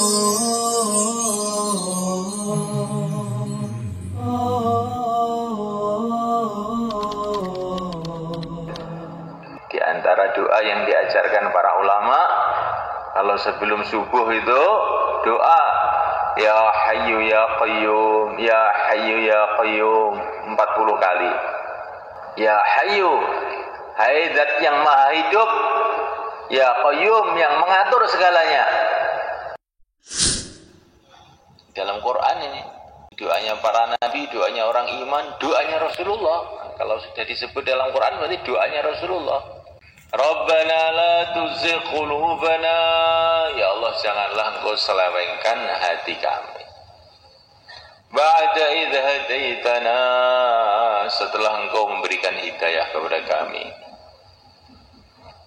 Di antara doa yang diajarkan para ulama, kalau sebelum subuh itu doa Ya Hayyu Ya Qayyum, Ya Hayyu Ya Qayyum 40 kali. Ya Hayyu, hai Zat yang Maha Hidup, Ya Qayyum yang mengatur segalanya. Dalam Quran ini doanya para nabi, doanya orang iman, doanya Rasulullah. Kalau sudah disebut dalam Quran berarti doanya Rasulullah. Rabbana la tuzigh qulubana, ya Allah janganlah engkau selewengkan hati kami. Ba'da idh hadaitana, setelah engkau memberikan hidayah kepada kami.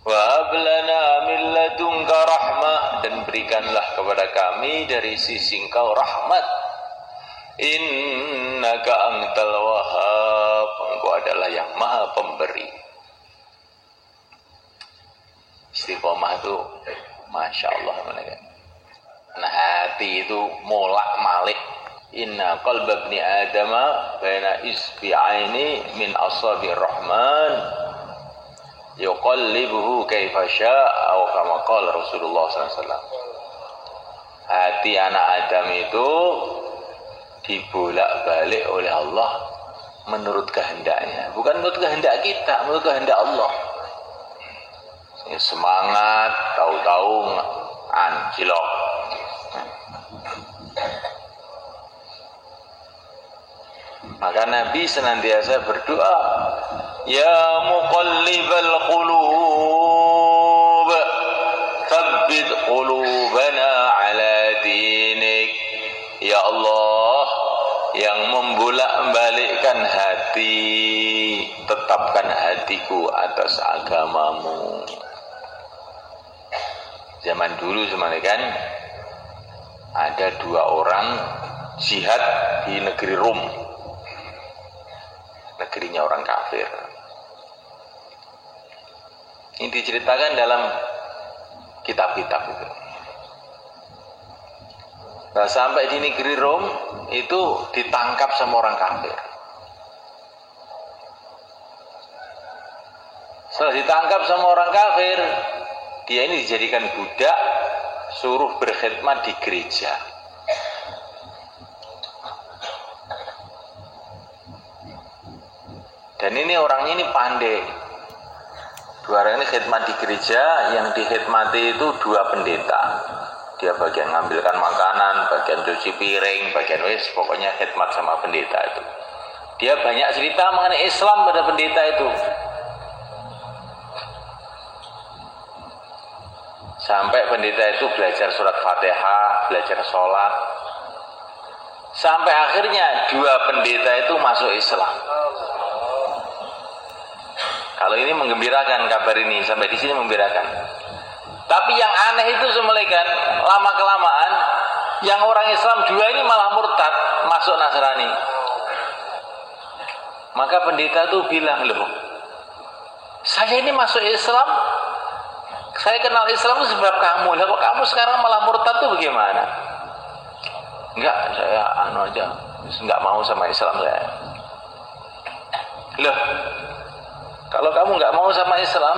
Wa hab lana min ladunka rahmah, dan berikanlah kepada kami dari sisi engkau rahmat. Innaka antal wahhab, engkau adalah yang maha pemberi. Istiqomah itu Masya Allah. Nah hati itu molak malik. Inna qalba ibni adama baina isbi'aini min asabi rahman yuqallibuhu kaifa syaa, atau kama qala Rasulullah SAW. Hati anak Adam itu dibolak-balik oleh Allah menurut kehendaknya, bukan menurut kehendak kita, menurut kehendak Allah. Semangat, tahu-tahu anjlok. Maka Nabi senantiasa berdoa, Ya muqallibal qulub, tsabbit qulubana ala dinik. Ya Allah, yang membolak-balikkan hati, tetapkan hatiku atas agamamu. Zaman dulu sebenarnya kan ada 2 orang jihad di negeri Rum, negerinya orang kafir. Ini diceritakan dalam kitab-kitab itu. Nah, sampai di negeri Rom itu ditangkap sama orang kafir. Setelah ditangkap sama orang kafir, dia ini dijadikan budak, suruh berkhidmat di gereja. Dan ini orangnya ini pandai. 2 orang ini khidmat di gereja, yang dikhidmati itu 2 pendeta. Dia bagian ngambilkan makanan, bagian cuci piring, bagian pokoknya khidmat sama pendeta itu. Dia banyak cerita mengenai Islam pada pendeta itu. Sampai pendeta itu belajar surat Fatihah, belajar sholat. Sampai akhirnya 2 pendeta itu masuk Islam. Kalau ini menggembirakan, kabar ini sampai di sini menggembirakan. Tapi yang aneh itu semelekan, lama kelamaan yang orang Islam 2 ini malah murtad, masuk Nasrani. Maka pendeta itu bilang, loh, saya ini masuk Islam, saya kenal Islam itu sebab kamu. Lah kok kamu sekarang malah murtad tuh bagaimana? Enggak, saya aja, enggak mau sama Islam saya. Loh, kalau kamu enggak mau sama Islam,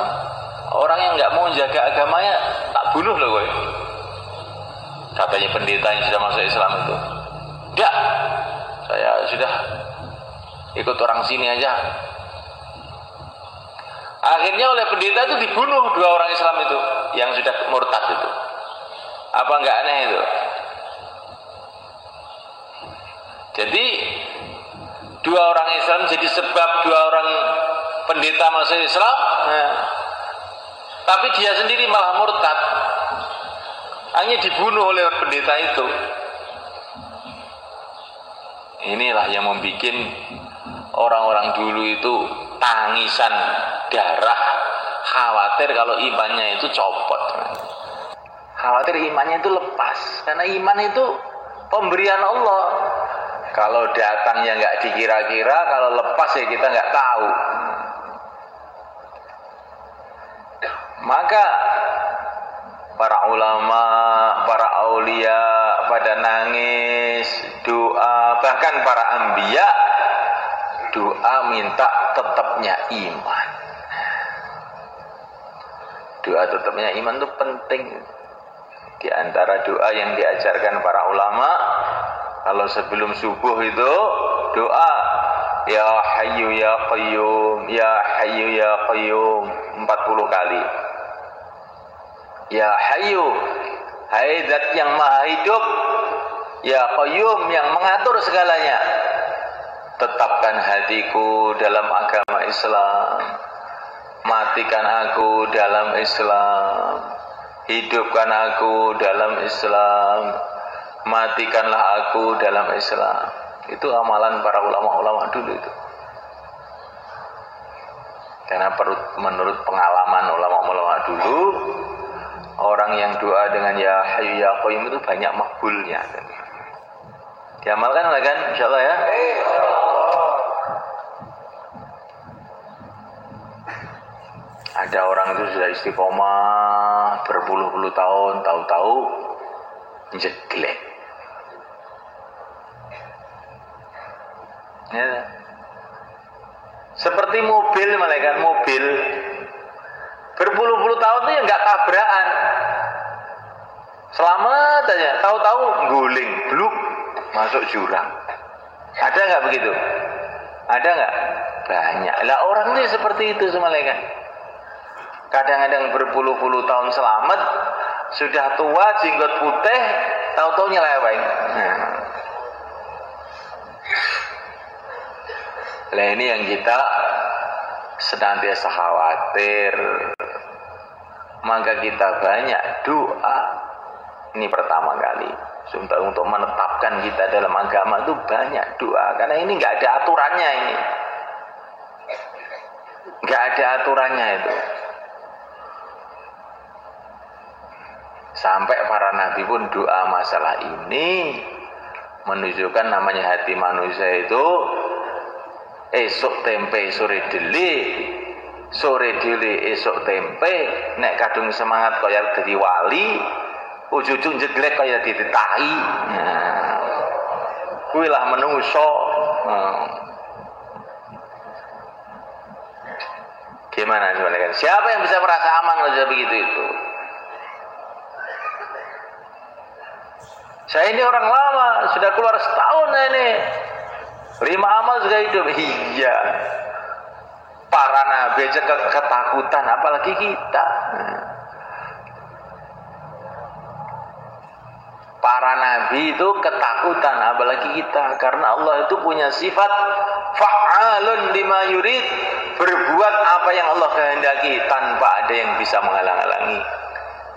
orang yang enggak mau jaga agamanya tak bunuh loh gue. Katanya pendeta yang sudah masuk Islam itu. Enggak, saya sudah ikut orang sini aja. Akhirnya oleh pendeta itu dibunuh 2 orang Islam itu yang sudah murtad itu. Apa enggak aneh itu? Jadi 2 orang Islam jadi sebab 2 orang pendeta masuk Islam, tapi dia sendiri malah murtad, hanya dibunuh oleh pendeta itu. Inilah yang membuat orang-orang dulu itu tangisan darah, khawatir kalau imannya itu copot, khawatir imannya itu lepas, karena iman itu pemberian Allah. Kalau datangnya nggak dikira-kira, kalau lepas ya kita nggak tahu. Maka para ulama, para aulia, anbiya, doa minta tetapnya iman. Doa tetapnya iman itu penting. Di antara doa yang diajarkan para ulama, kalau sebelum subuh itu doa ya hayyu ya qayyum, ya hayyu ya qayyum 40 kali. Ya hayyu, hai zat yang maha hidup, ya qayyum yang mengatur segalanya, tetapkan hatiku dalam agama Islam, matikan aku dalam Islam, hidupkan aku dalam Islam, matikanlah aku dalam Islam. Itu amalan para ulama-ulama dulu itu. Karena menurut pengalaman ulama-ulama dulu, orang yang doa dengan ya hayyu ya qayyum itu banyak makbulnya. Diamalkan lah kan, insyaallah ya. Ada orang itu sudah istiqomah berpuluh-puluh tahun, tahu-tahu jeglek. Ya. Seperti mobil, malaikat mobil berpuluh-puluh tahun itu ya nggak tabrakan, selamat aja, tahu-tahu guling, bluk, masuk jurang. Ada nggak begitu? Ada nggak? Banyak. Lah orang ini seperti itu malaikat. Kadang-kadang berpuluh-puluh tahun selamat, sudah tua, jenggot putih, tahu-tahu nyeleweng. Nah ini yang kita senantiasa khawatir. Maka kita banyak doa. Ini pertama kali untuk menetapkan kita dalam agama itu banyak doa. Karena ini nggak ada aturannya ini. Nggak ada aturannya itu. Sampai para nabi pun doa masalah ini menunjukkan namanya hati manusia itu esok tempe sore deli, sore deli esok tempe, nek kadung semangat kaya dadi wali, ujug-ujug jeglek kaya ditahi. Kuwi lah menungso. Gimana sebenarnya? Siapa yang bisa merasa aman kalau begitu itu? Saya ini orang lama, sudah keluar setahun ini. 5 amal sudah hidup. Iya. Para nabi aja ketakutan, apalagi kita. Para nabi itu ketakutan, apalagi kita. Karena Allah itu punya sifat fa'alun lima yurid, berbuat apa yang Allah kehendaki tanpa ada yang bisa menghalang-halangi,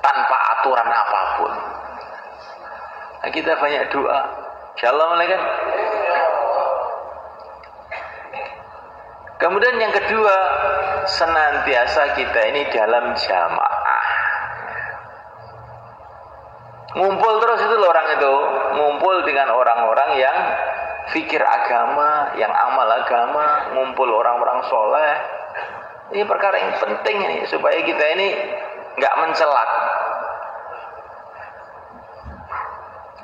tanpa aturan apapun. Nah, kita banyak doa. Insyaallah malaikat. Kemudian yang kedua, senantiasa kita ini dalam jamaah. Ngumpul terus itu loh orang itu, ngumpul dengan orang-orang yang fikir agama, yang amal agama, ngumpul orang-orang soleh. Ini perkara yang penting ini supaya kita ini nggak mencelak.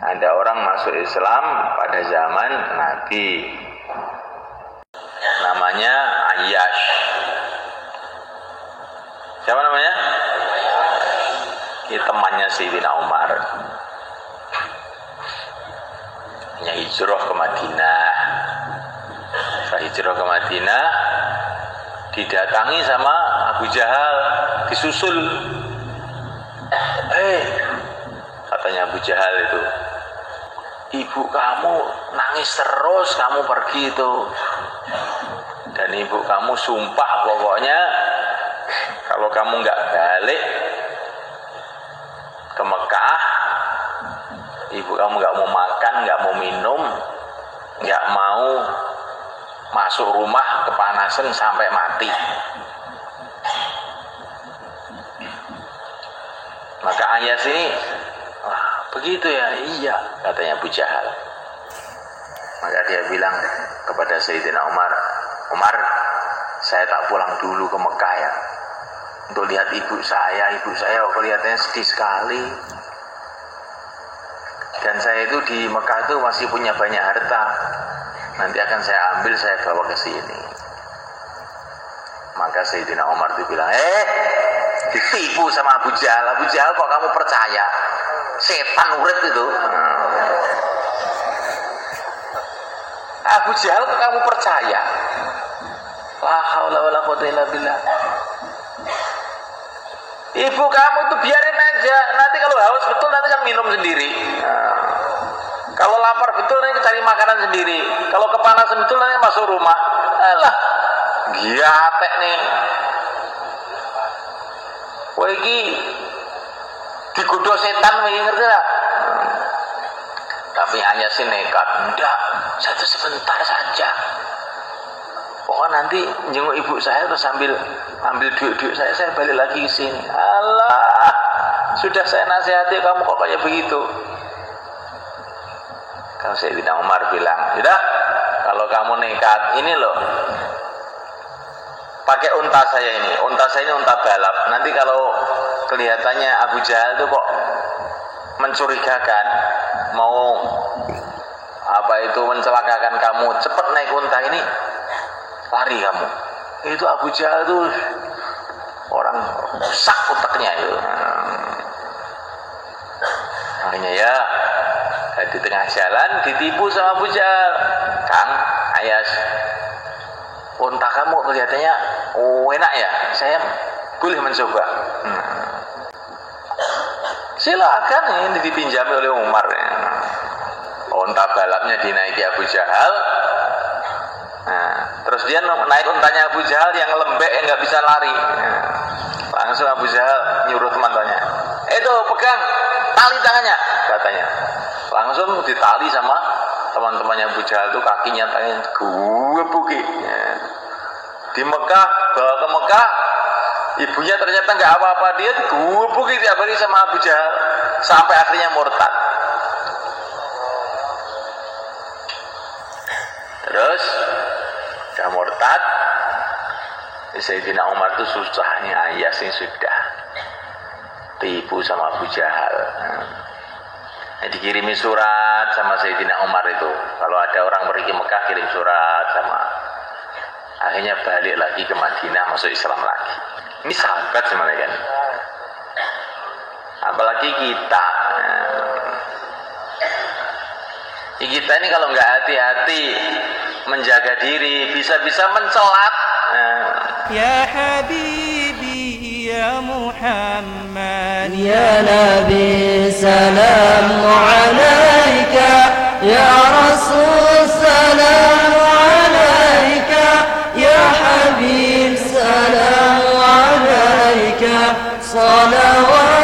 Ada orang masuk Islam pada zaman Nabi, namanya Ayyash. Siapa namanya? Ini temannya Sayyidina Umar. Yang hijrah ke Madinah. Setelah hijrah ke Madinah, didatangi sama Abu Jahal, disusul. Katanya Abu Jahal itu, ibu kamu nangis terus kamu pergi itu, dan ibu kamu sumpah pokoknya kalau kamu nggak balik ke Mekah, ibu kamu nggak mau makan, nggak mau minum, nggak mau masuk rumah kepanasan sampai mati. Maka Ayas ini, wah begitu ya, iya katanya Abu Jahal. Maka dia bilang kepada Sayyidina Umar, Umar, saya tak pulang dulu ke Mekah ya, untuk lihat ibu saya kelihatannya sedih sekali. Dan saya itu di Mekah itu masih punya banyak harta, nanti akan saya ambil, saya bawa ke sini. Maka Sayyidina Umar itu bilang, ditipu sama Abu Jahal. Abu Jahal kok kamu percaya? Setan urip itu. Abu Jahal kok kamu percaya? La haula wala quwwata illa billah. Ibu kamu tuh biarin aja. Nanti kalau haus betul nanti kan minum sendiri. Kalau lapar betul nanti cari makanan sendiri. Kalau kepanasan betul nanti masuk rumah. Alah, giatek nih. Kowe iki digodho setan kowe ngerti tak? Tapi hanya si nekat. Enggak, satu sebentar saja. Pokoknya nanti jenguk ibu saya terus ambil duit-duit saya balik lagi ke sini. Allah, sudah saya nasihati kamu kok kayak begitu. Kalau Sayyidina Umar bilang, sudah, kalau kamu nekat, ini loh, pakai unta saya ini unta balap. Nanti kalau kelihatannya Abu Jahal itu kok mencurigakan, mau mencelakakan kamu, cepat naik unta ini, lari kamu. Itu Abu Jahal itu orang rusak otaknya itu. Makanya ya, di tengah jalan ditipu sama Abu Jahal. Kang Ayas, unta kamu kelihatannya enak ya, saya boleh mencoba. Silakan, ini dipinjami oleh Umar. Unta balapnya dinaiki Abu Jahal. Terus dia naik untanya Abu Jahal yang lembek, yang nggak bisa lari. Langsung Abu Jahal nyuruh teman-temannya, itu pegang tali tangannya, katanya. Langsung ditali sama teman-temannya Abu Jahal itu, kakinya tangannya gue buki. Di Mekah, bawa ke Mekah, ibunya ternyata nggak apa-apa, dia gue buki tiap hari sama Abu Jahal sampai akhirnya murtad. Terus udah murtad, Sayyidina Umar itu susahnya Ayas ini sudah tipu sama Abu Jahal. Dikirimi surat sama Sayyidina Umar itu, kalau ada orang pergi Mekah kirim surat sama. Akhirnya balik lagi ke Madinah, masuk Islam lagi. Ini sahabat sebenarnya kan. Apalagi kita. Kita ini kalau nggak hati-hati menjaga diri, bisa-bisa mencelat. Ya Habibi ya Muhammad ya Nabi salam alaika ya Rasul salam alaika ya Habib salam alaika salawat